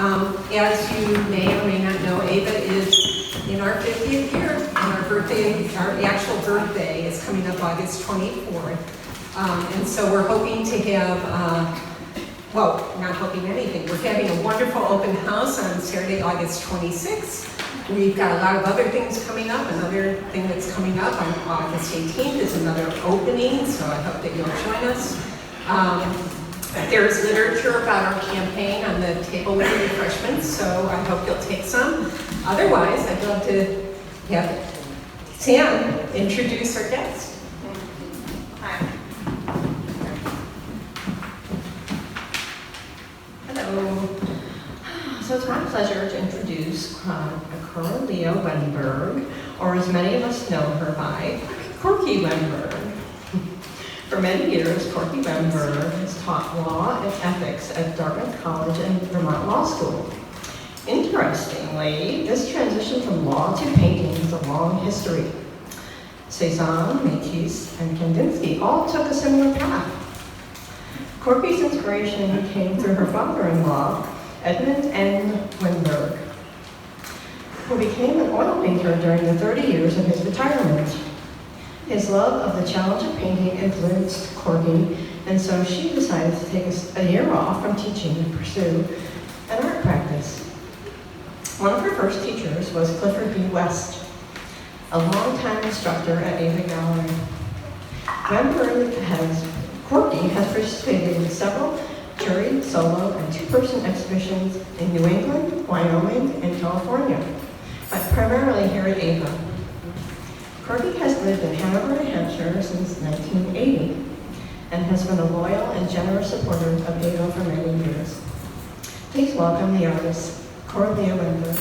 As you may or may not know, Ava is in our 50th year, and our actual birthday is coming up August 24th. And so we're hoping to have, well, not hoping anything, we're having a wonderful open house on Saturday, August 26th. We've got a lot of other things coming up. Another thing that's coming up on August 18th is another opening, so I hope that you'll join us. There's literature about our campaign on the table with the refreshments, so I hope you'll take some. Otherwise, I'd love to have Sam introduce our guest. Hi. Hello. So it's my pleasure to introduce Coralea Wennberg, or as many of us know her by, Corky Wennberg. For many years, Corky Wennberg has taught law and ethics at Dartmouth College and Vermont Law School. Interestingly, this transition from law to painting is a long history. Cezanne, Motifs, and Kandinsky all took a similar path. Corky's inspiration came through her father-in-law, Edmund N. Wennberg, who became an oil painter during the 30 years of his retirement. His love of the challenge of painting influenced Corky, and so she decided to take a year off from teaching and pursue an art practice. One of her first teachers was Clifford B. West, a longtime instructor at Ava Gallery. Corky has participated in several jury, solo, and two-person exhibitions in New England, Wyoming, and California, but primarily here at Ava. Corky has lived in Hanover, New Hampshire since 1980 and has been a loyal and generous supporter of Ava for many years. Please welcome the artist, Coralea Wennberg.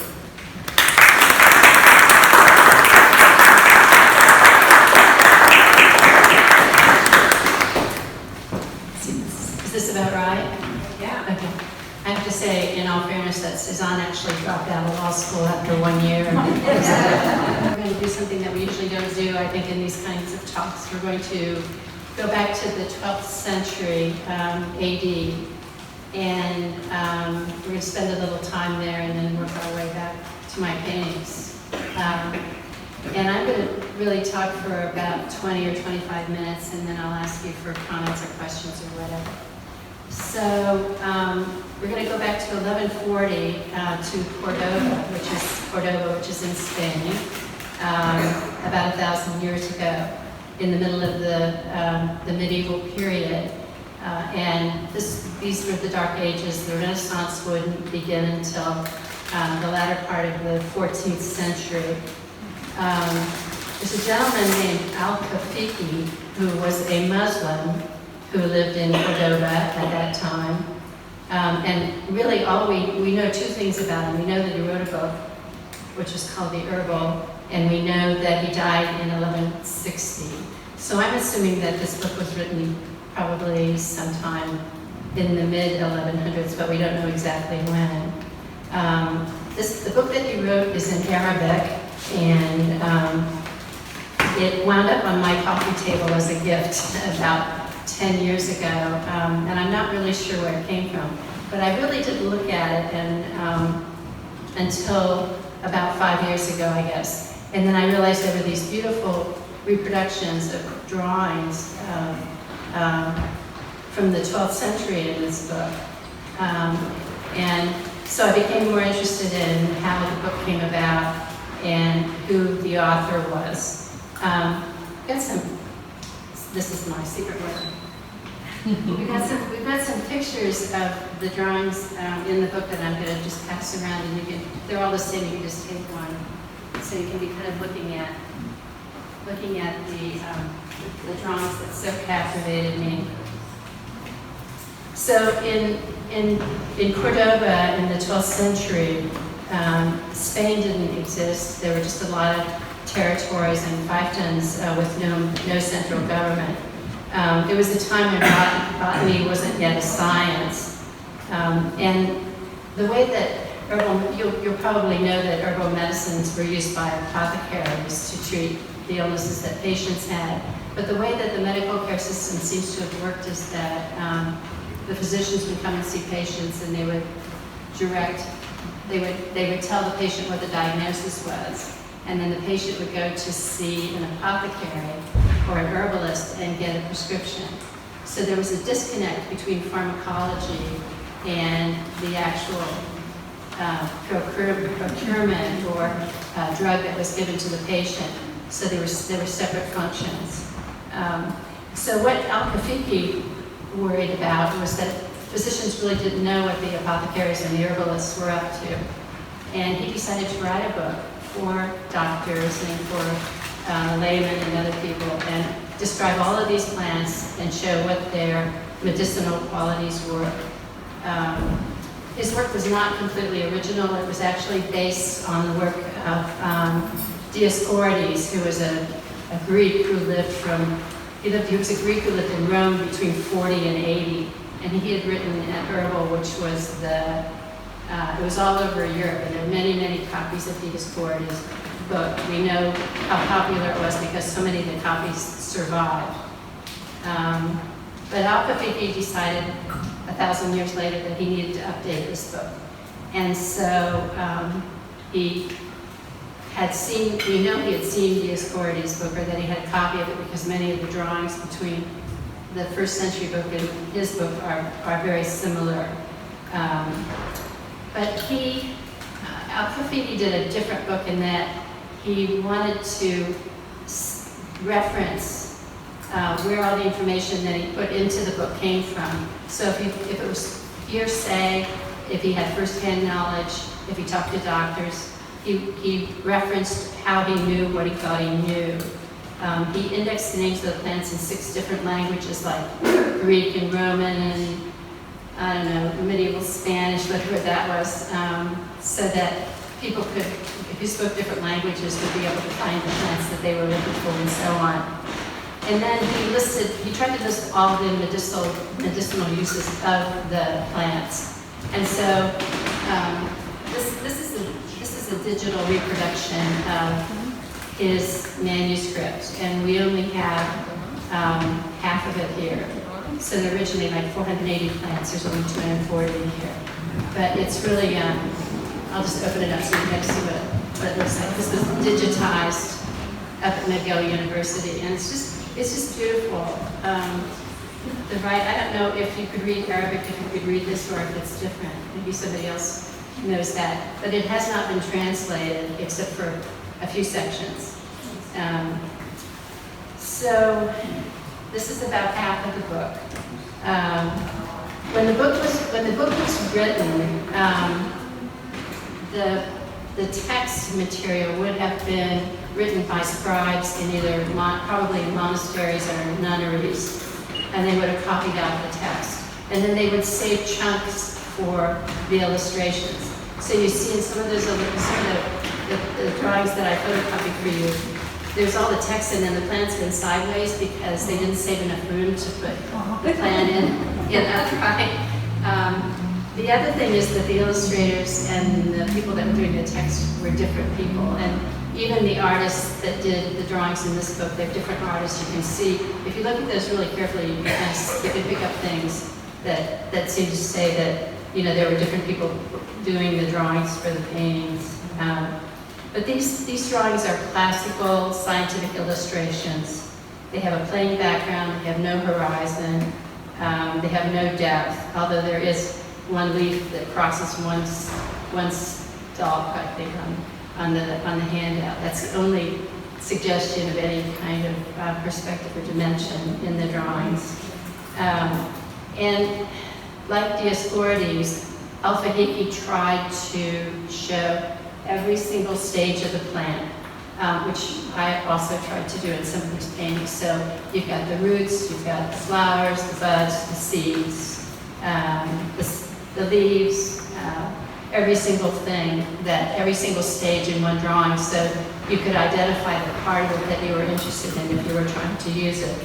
Is this about right? Yeah. Okay. I have to say, in all fairness, that Cezanne actually dropped out of law school after 1 year. We're going to do something that we usually don't do, I think, in these kinds of talks. We're going to go back to the 12th century AD, and we're going to spend a little time there and then work our way back to my paintings. And I'm going to really talk for about 20 or 25 minutes, and then I'll ask you for comments or questions or whatever. So we're going to go back to 1140 to Cordoba, which is in Spain, about 1,000 years ago, in the middle of the medieval period. And these were the Dark Ages. The Renaissance wouldn't begin until the latter part of the 14th century. There's a gentleman named Al-Kafifi who was a Muslim who lived in Cordoba at that time. And really we know two things about him. We know that he wrote a book, which is called the Herbal, and we know that he died in 1160. So I'm assuming that this book was written probably sometime in the mid-1100s, but we don't know exactly when. The book that he wrote is in Arabic, and it wound up on my coffee table as a gift about 10 years ago, and I'm not really sure where it came from, but I really didn't look at it until about 5 years ago, I guess. And then I realized there were these beautiful reproductions of drawings from the 12th century in this book. And so I became more interested in how the book came about and who the author was. This is my secret weapon. We've got some pictures of the drawings in the book that I'm going to just pass around, and they're all the same. You can just take one, so you can be kind of looking at the drawings that so captivated me. So in Cordoba in the 12th century, Spain didn't exist. There were just a lot of territories and fiefdoms with no central government. It was a time when botany wasn't yet a science. And the way that you'll probably know that herbal medicines were used by apothecaries to treat the illnesses that patients had. But the way that the medical care system seems to have worked is that the physicians would come and see patients, and they would they would tell the patient what the diagnosis was, and then the patient would go to see an apothecary or an herbalist and get a prescription. So there was a disconnect between pharmacology and the actual procurement or drug that was given to the patient. So there were separate functions. So what Al-Kafifi worried about was that physicians really didn't know what the apothecaries and the herbalists were up to. And he decided to write a book for doctors and for laymen and other people and describe all of these plants and show what their medicinal qualities were. His work was not completely original. It was actually based on the work of Dioscorides, who was a Greek who lived he was a Greek who lived in Rome between 40 and 80. And he had written an Herbal, which was it was all over Europe, and there were many, many copies of Dioscorides' book. We know how popular it was because so many of the copies survived. But Al-Kafifi decided 1,000 years later that he needed to update this book. And so we know he had seen Dioscorides' book, or that he had a copy of it, because many of the drawings between the first century book and his book are very similar. But Al-Kafifi did a different book in that he wanted to reference where all the information that he put into the book came from. So if it was hearsay, if he had first-hand knowledge, if he talked to doctors, he referenced how he knew what he thought he knew. He indexed the names of the plants in 6 different languages, like Greek and Roman and, I don't know, medieval Spanish, whatever that was, so that people could, if you spoke different languages, would be able to find the plants that they were looking for and so on. And then he tried to list all the medicinal uses of the plants. And so this is a digital reproduction of his manuscript, and we only have half of it here. So there are originally like 480 plants, there's only 240 in here. But it's really, I'll just open it up so you can see what it looks like. This was digitized up at McGill University, and it's just beautiful. I don't know if you could read Arabic, if you could read this, or if it's different. Maybe somebody else knows that. But it has not been translated except for a few sections. So this is about half of the book. When the book was written, the text material would have been written by scribes in either probably monasteries or nunneries, and they would have copied out the text. And then they would save chunks for the illustrations. So you see in some of those, the drawings that I photocopied for you, there's all the text and then the plant's been sideways because they didn't save enough room to put the plant in upright. The other thing is that the illustrators and the people that were doing the text were different people. And even the artists that did the drawings in this book, they're different artists. You can see, if you look at those really carefully, you can pick up things that seem to say that, there were different people doing the drawings for the paintings. But these drawings are classical scientific illustrations. They have a plain background, they have no horizon, they have no depth, although there is one leaf that crosses one stalk, I think, on the handout. That's the only suggestion of any kind of perspective or dimension in the drawings. And like Dioscorides, Al-Kafifi tried to show every single stage of the plant, which I also tried to do in some of these paintings. So you've got the roots, you've got the flowers, the buds, the seeds, the leaves, every single thing, every single stage in one drawing, so you could identify the part of it that you were interested in if you were trying to use it.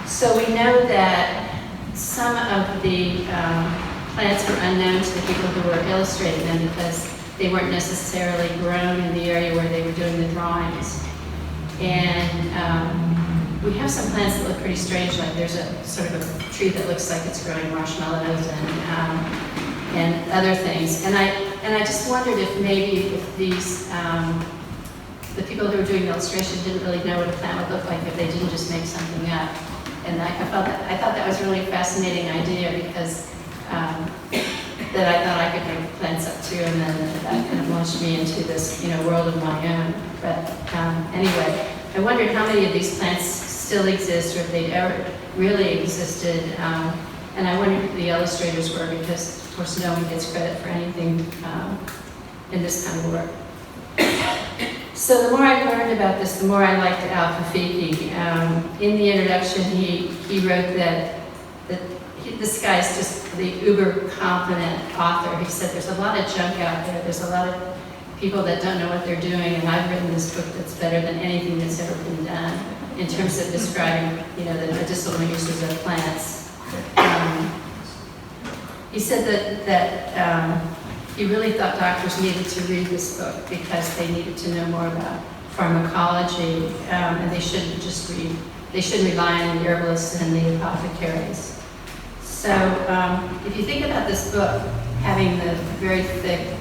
So we know that some of the plants were unknown to the people who were illustrating them because they weren't necessarily grown in the area where they were doing the drawings. And we have some plants that look pretty strange, like there's a sort of a tree that looks like it's growing marshmallows and other things. And I just wondered if maybe if these, the people who were doing the illustration didn't really know what a plant would look like if they didn't just make something up. And I thought that was really a fascinating idea because that I thought I could make plants up too, and then that kind of launched me into this, world of my own. But anyway, I wondered how many of these plants still exist, or if they ever really existed. And I wondered who the illustrators were, because of course no one gets credit for anything in this kind of work. So the more I learned about this, the more I liked Feedy. In the introduction, he wrote that this guy's just the uber confident author. He said there's a lot of junk out there. There's a lot of people that don't know what they're doing, and I've written this book that's better than anything that's ever been done in terms of describing, the medicinal uses of plants. He said that he really thought doctors needed to read this book because they needed to know more about pharmacology, and they shouldn't just read. They shouldn't rely on the herbalists and the apothecaries. So if you think about this book having the very thick,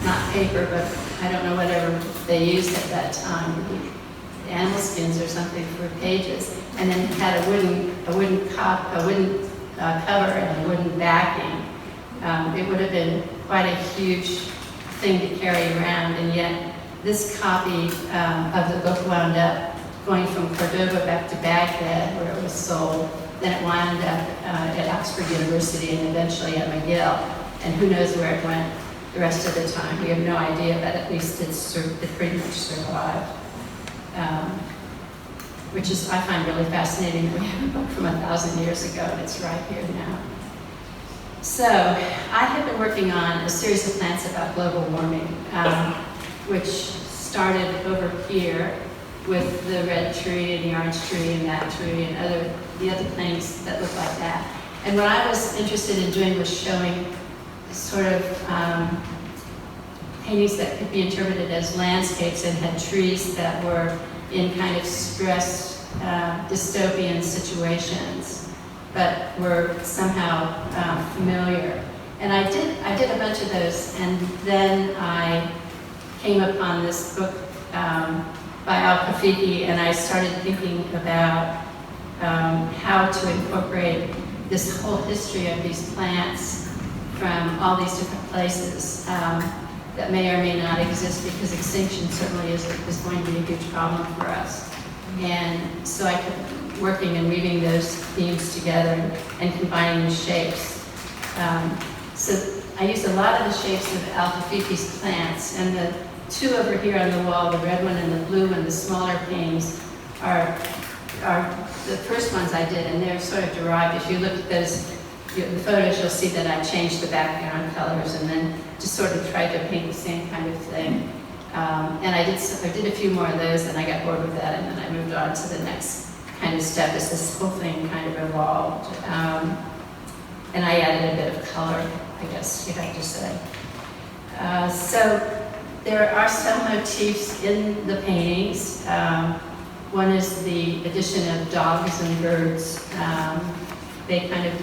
not paper, but I don't know whatever they used at that time, animal skins or something for pages, and then had a wooden cover and a wooden backing, it would have been quite a huge thing to carry around. And yet this copy of the book wound up going from Cordoba back to Baghdad, where it was sold. Then it wound up at Oxford University and eventually at McGill. And who knows where it went the rest of the time. We have no idea, but at least it pretty much survived. Which is, I find really fascinating that we have a book from 1,000 years ago and it's right here now. So I have been working on a series of plants about global warming, which started over here with the red tree and the orange tree and that tree and the other plants that look like that. And what I was interested in doing was showing sort of paintings that could be interpreted as landscapes and had trees that were in kind of stressed dystopian situations, but were somehow familiar. And I did a bunch of those, and then I came upon this book by Feedy, and I started thinking about how to incorporate this whole history of these plants from all these different places that may or may not exist, because extinction certainly is going to be a huge problem for us. And so I kept working and weaving those themes together and combining the shapes. So I used a lot of the shapes of Feedy's plants, and the two over here on the wall, the red one and the blue one, the smaller paintings, are the first ones I did, and they're sort of derived. If you look at those, the photos, you'll see that I changed the background colors and then just sort of tried to paint the same kind of thing. And I did a few more of those, and I got bored with that, and then I moved on to the next kind of step as this whole thing kind of evolved. And I added a bit of color, I guess you'd have to say. So there are some motifs in the paintings. One is the addition of dogs and birds. They kind of,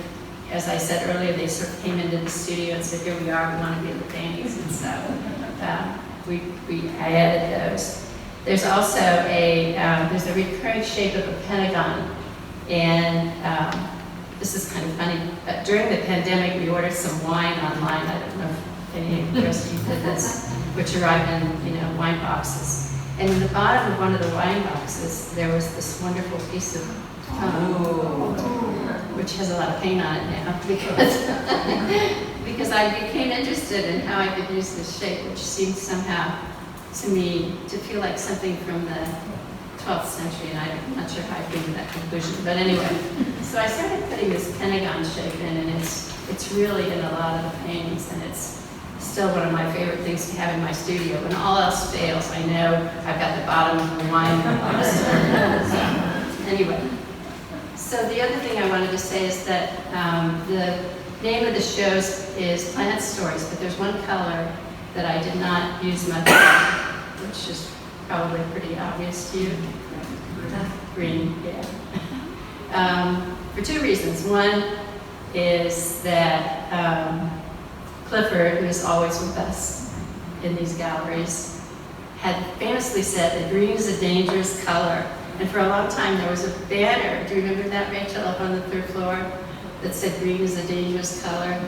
as I said earlier, they sort of came into the studio and said, here we are, we want to be in the paintings. And so I added those. There's also there's a recurring shape of a pentagon. And this is kind of funny. During the pandemic, we ordered some wine online. I don't know if any of the rest of you did this, which arrived in wine boxes. And in the bottom of one of the wine boxes, there was this wonderful piece of which has a lot of paint on it now, because I became interested in how I could use this shape, which seemed somehow to me to feel like something from the 12th century, and I'm not sure how I came to that conclusion. But anyway, so I started putting this pentagon shape in, and it's really in a lot of the paintings, and it's still one of my favorite things to have in my studio. When all else fails, I know I've got the bottom of the wine box. So, anyway, so the other thing I wanted to say is that the name of the shows is Plant Stories, but there's one color that I did not use much of, which is probably pretty obvious to you. Green, yeah. For two reasons. One is that Clifford, who is always with us in these galleries, had famously said that green is a dangerous color. And for a long time there was a banner, do you remember that, Rachel, up on the 3rd floor, that said green is a dangerous color?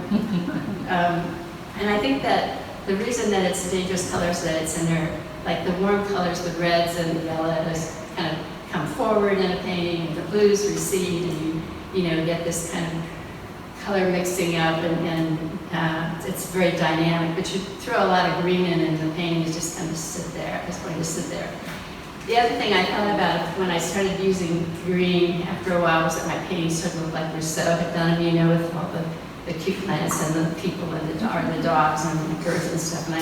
And I think that the reason that it's a dangerous color is that it's inert. Like the warm colors, the reds and the yellows, kind of come forward in a painting, and the blues recede, and you get this kind of color mixing up, and it's very dynamic. But you throw a lot of green in, and the painting is just going to sit there. It's going to sit there. The other thing I thought about when I started using green after a while was that my paintings sort of looked like Rousseau had done them, with all the cute plants and the people and the dogs and the birds and stuff. And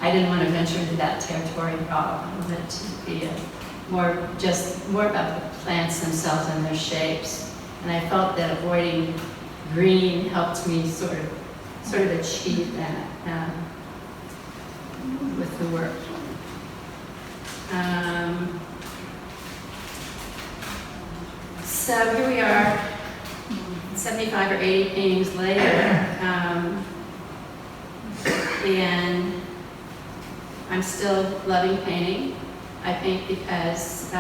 I didn't want to venture into that territory at all. I wanted it to be more about the plants themselves and their shapes. And I felt that avoiding green helped me sort of achieve that with the work. So here we are, 75 or 80 paintings later, and I'm still loving painting. I paint because,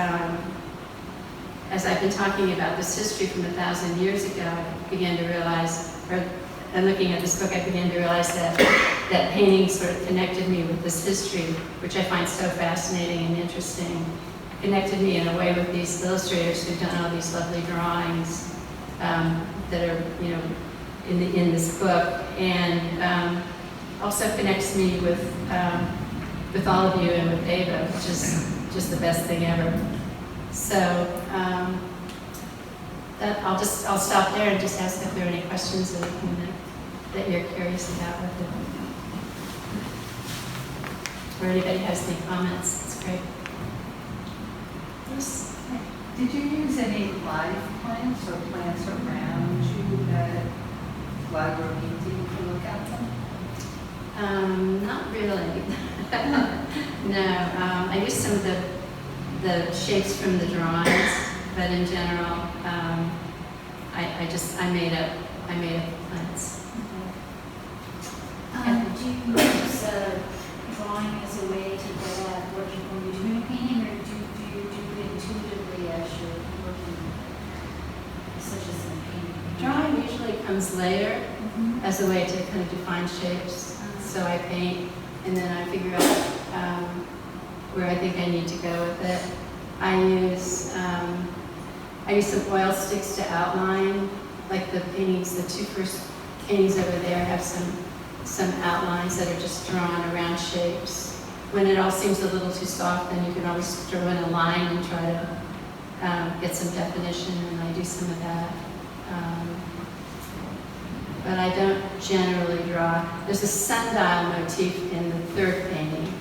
as I've been talking about this history from 1,000 years ago, I began to realize, and looking at this book, I began to realize that painting sort of connected me with this history, which I find so fascinating and interesting. It connected me in a way with these illustrators who've done all these lovely drawings that are, in this book, and also connects me with all of you and with Ava, which is just the best thing ever. So I'll stop there and just ask if there are any questions or anything that you're curious about with it. Or anybody has any comments, it's great. Yes? Did you use any live plants or plants around you that while you were painting to look at them? Not really. No, I used some of the shapes from the drawings, but in general, I made up plants. Do you use drawing as a way to get at what you're doing painting, or do you do it intuitively as you're working, such as in painting? Drawing usually comes later as a way to kind of define shapes. So I paint, and then I figure out where I think I need to go with it. I use some oil sticks to outline, like the paintings, the 2 first paintings over there have some outlines that are just drawn around shapes. When it all seems a little too soft, then you can always throw in a line and try to get some definition, and I do some of that. But I don't generally draw. There's a sundial motif in the 3rd painting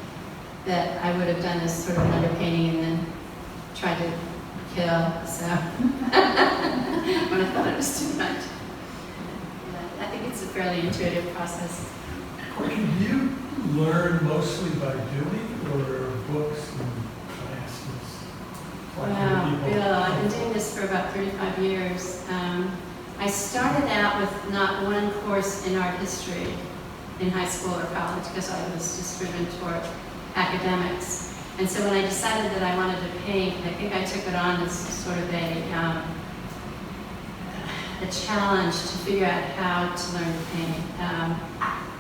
that I would have done as sort of an underpainting and then tried to kill, so when I thought it was too much. I think it's a fairly intuitive process. Question, do you learn mostly by doing or books and classes? Wow, Bill, I've been doing this for about 35 years. I started out with not one course in art history in high school or college because I was just driven toward academics. And so when I decided that I wanted to paint, I think I took it on as sort of a challenge to figure out how to learn to paint.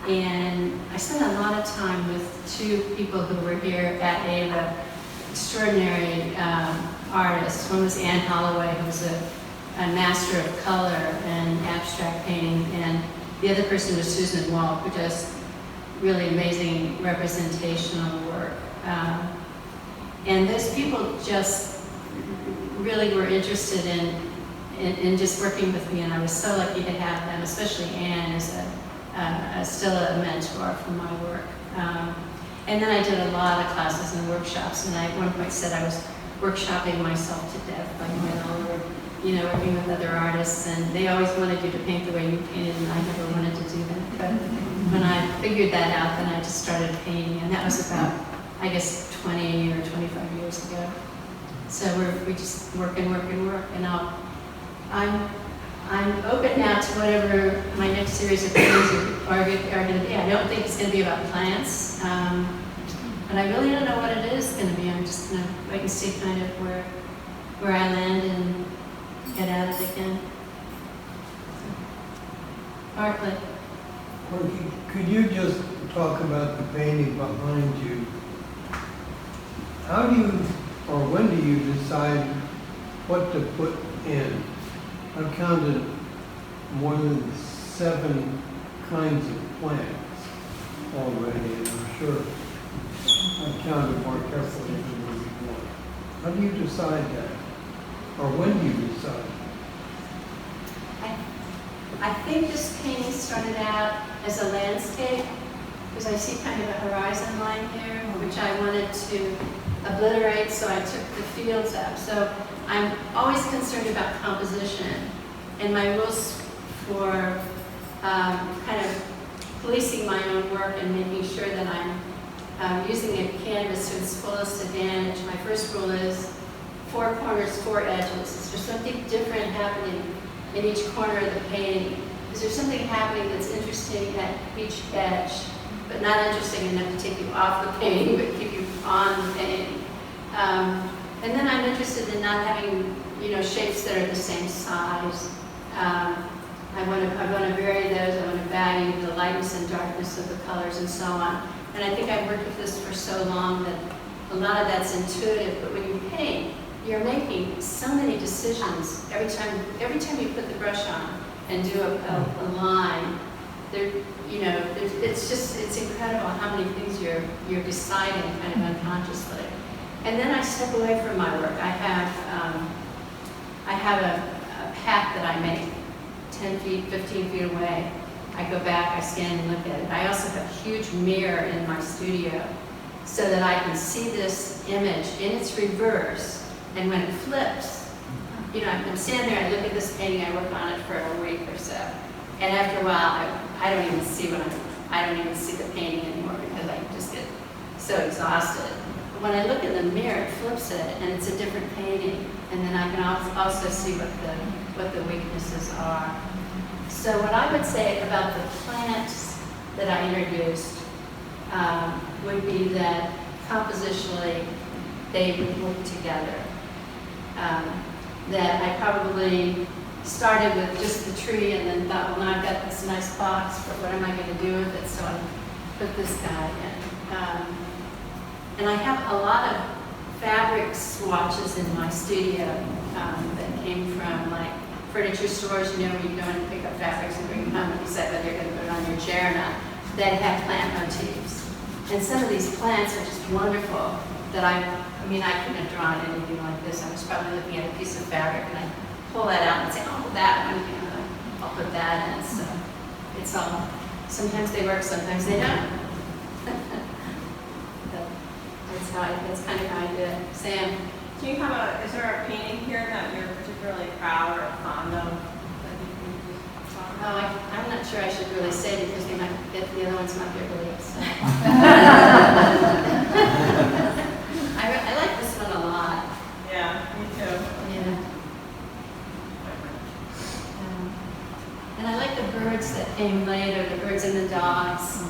And I spent a lot of time with 2 people who were here at AVA, extraordinary artists. One was Anne Holloway, who was a master of color and abstract painting, and the other person was Susan Wall, who does really amazing representational work. And those people just really were interested in just working with me, and I was so lucky to have them, especially Anne as still a mentor for my work. And then I did a lot of classes and workshops, and I at one point said I was workshopping myself to death, like working with other artists, and they always wanted you to paint the way you painted, and I never wanted to do that. But when I figured that out, then I just started painting, and that was about, I guess, 20 or 25 years ago. So we just work and work and work, and I'm open now to whatever my next series of paintings are going to be. I don't think it's going to be about plants, but I really don't know what it is going to be. I'm just going to wait and see kind of where I land and get at it again. Bartlett. Could you just talk about the painting behind you? How do you, or when do you decide what to put in? I've counted more than 7 kinds of plants already, and I'm sure I've counted more carefully than before. How do you decide that? Or when do you decide? I think this painting started out as a landscape, because I see kind of a horizon line here, which I wanted to obliterate, so I took the fields out. So I'm always concerned about composition, and my rules for kind of policing my own work and making sure that I'm using a canvas to its fullest advantage. My first rule is 4 corners, 4 edges. Is there something different happening in each corner of the painting? Is there something happening that's interesting at each edge, but not interesting enough to take you off the painting, but keep you on the painting? And then I'm interested in not having, shapes that are the same size. I want to vary those. I want to value the lightness and darkness of the colors and so on. And I think I've worked with this for so long that a lot of that's intuitive. But when you paint, you're making so many decisions every time you put the brush on and do a line. It's incredible how many things you're deciding kind of unconsciously. And then I step away from my work. I have a path that I make 10 feet, 15 feet away. I go back, I stand and look at it. I also have a huge mirror in my studio so that I can see this image in its reverse. And when it flips, I'm standing there, I look at this painting, I work on it for a week or so. And after a while, I don't even see the painting anymore because I just get so exhausted. But when I look in the mirror, it flips it, and it's a different painting. And then I can also see what the weaknesses are. So what I would say about the plants that I introduced would be that compositionally they would work together. That I probably started with just the tree and then thought, well, now I've got this nice box, but what am I going to do with it? So I put this guy in. And I have a lot of fabric swatches in my studio that came from like furniture stores, where you go in and pick up fabrics and bring them home and decide whether you're going to put it on your chair or not, that have plant motifs. And some of these plants are just wonderful that I couldn't have drawn anything like this. I was probably looking at a piece of fabric and I pull that out and say, oh, that one, I'll put that in. So it's all, sometimes they work, sometimes they don't. That's kind of how I do it. Sam? Can you comment, is there a painting here that you're particularly proud or fond of? I'm not sure I should really say because the other ones might get really upset. I like this one a lot. Yeah, me too. Yeah. And I like the birds that came later, the birds and the dogs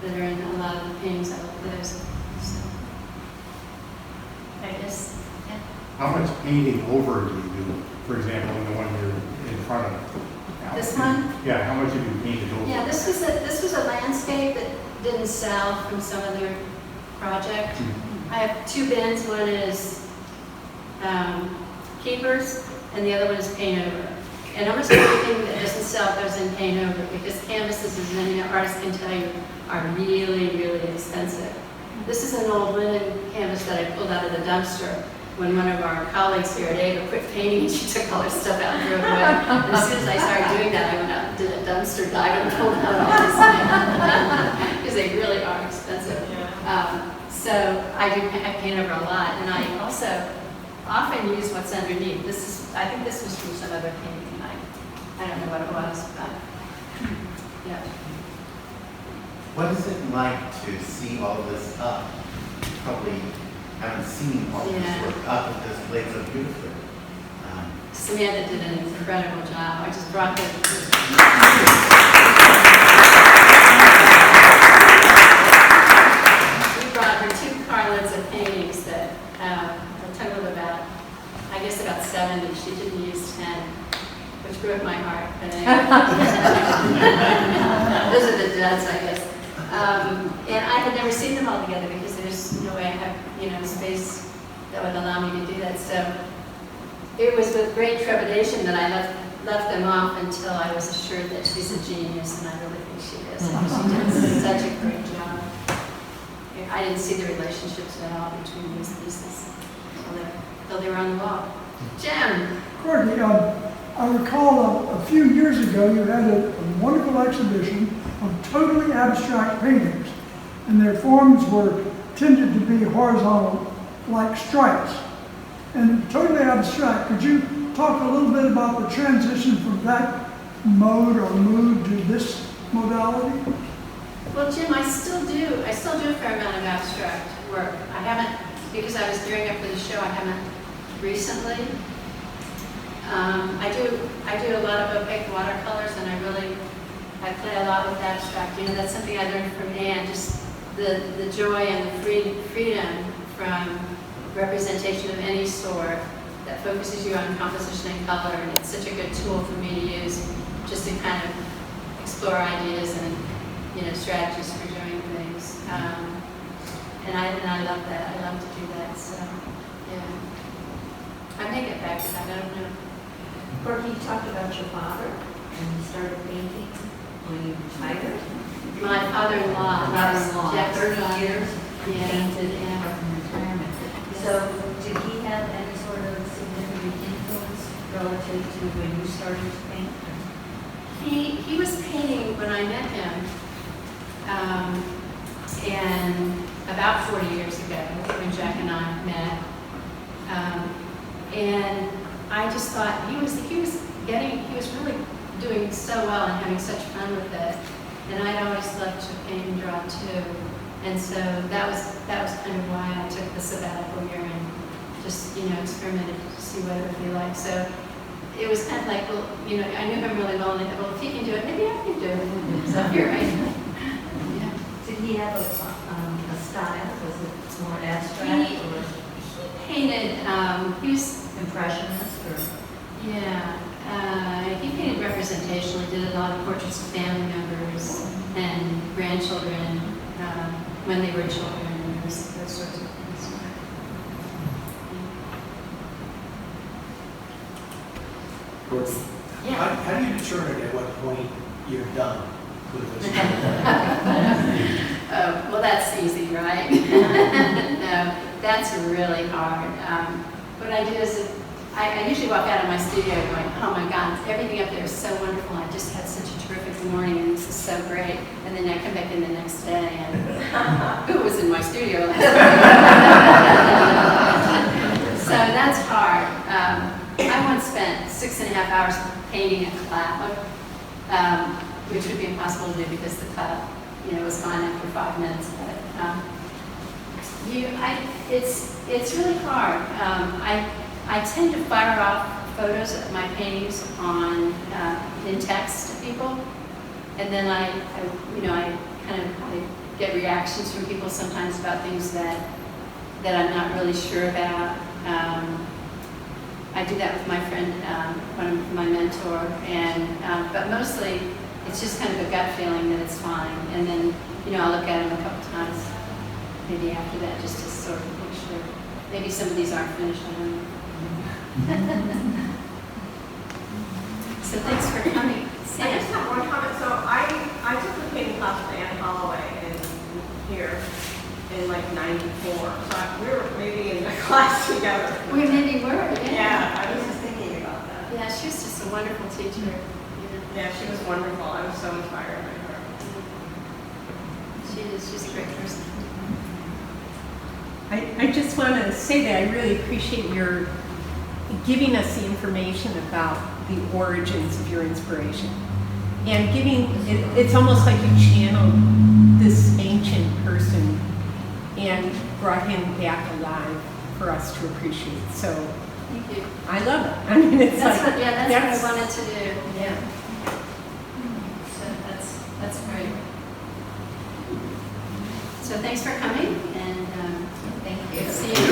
that are in a lot of the paintings. I like those. So, I guess, yeah. How much painting over do you do? For example, in the one you're in front of. This one? Yeah, how much have you painted over? Yeah, this was a landscape that didn't sell from some other project. I have 2 bins. One is keepers, and the other one is paint over. And almost everything that doesn't sell goes in paint over because canvases, as many artists can tell you, are really, really expensive. This is an old linen canvas that I pulled out of the dumpster when one of our colleagues here at Ava quit painting and she took all her stuff out and threw it away. And as soon as I started doing that, I went out and did a dumpster dive and pulled out all this because they really are expensive. So I paint over a lot, and I also often use what's underneath. I think this was from some other painting tonight. I don't know what it was, but yeah. What is it like to see all this up? Probably haven't seen all this Yeah. work up at this place so beautifully. Samantha did an incredible job. I just brought the. We brought her 2 carloads of paintings that totaled about, I guess about 70. She didn't use 10, which broke my heart. But anyway. Those are the duds, I guess. And I had never seen them all together because there's no way I have, space that would allow me to do that. So it was with great trepidation that I left them off until I was assured that she's a genius, and I really think she is. I think she did such a great job. I didn't see the relationships at all between these pieces until they were on the wall. Jim. Courtney, I recall a few years ago you had a wonderful exhibition of totally abstract paintings, and their forms were tended to be horizontal, like stripes. And totally abstract, could you talk a little bit about the transition from that mode or mood to this modality? Well, Jim, I still do a fair amount of abstract work. I haven't, because I was gearing up for the show, I haven't recently. I do a lot of opaque watercolors, and I play a lot with abstract. That's something I learned from Anne, just the joy and the freedom from representation of any sort that focuses you on composition and color, and it's such a good tool for me to use just to kind of explore ideas and strategies for doing things. And I love that. I love to do that. So yeah, I may get back to that. I don't know. Courtney, you talked about your father, and you started painting when you retired. My father-in-law, Jeff, 30 years, yeah, painted yeah. from retirement. So did he have any sort of significant influence relative to when you started to paint? He was painting when I met him, and about 40 years ago, when Jack and I met. And I just thought he was really doing so well and having such fun with it. And I'd always loved to paint and draw too. And so that was kind of why I took the sabbatical year and just, experimented to see what it would be like. So it was kind of like, well, I knew him really well, and I thought, well, if he can do it, maybe I can do it. So here I am. Yeah. Did he have a style? Was it more abstract? He painted, he was Impressionist or? Yeah, he painted representationally, did a lot of portraits of family members and grandchildren when they were children, and those sorts of things. Yeah. How do you determine at what point you're done with this? Well, that's easy, right? No, that's really hard. What I do is I usually walk out of my studio going, oh my God, everything up there is so wonderful. I just had such a terrific morning, and this is so great. And then I come back in the next day, and who was in my studio last night? So that's hard. I once spent 6.5 hours painting a cloud, which would be impossible to do because the cloud, was gone after 5 minutes. But it's really hard. I tend to fire off photos of my paintings in text to people, and then I get reactions from people sometimes about things that I'm not really sure about. I do that with my friend, my mentor, and but mostly it's just kind of a gut feeling that it's fine, and then I'll look at them a couple times, maybe after that, just to sort of make sure. Maybe some of these aren't finished. I don't know. So thanks for coming. I just have one comment. So I took the painting class with Anne Holloway here in like '94. So we were maybe in the class together. We maybe were. Yeah, I was just thinking about that. Yeah, she was just a wonderful teacher. Yeah, she was wonderful. I was so inspired by her. She's a great person. I just want to say that I really appreciate your giving us the information about the origins of your inspiration. And it's almost like you channeled this ancient person and brought him back alive. alive for us to appreciate. So Thank you. I love it. I mean, it's That's like, what, yeah, that's what I wanted to do. Yeah. So that's great. So thanks for coming, and Thank you. see you.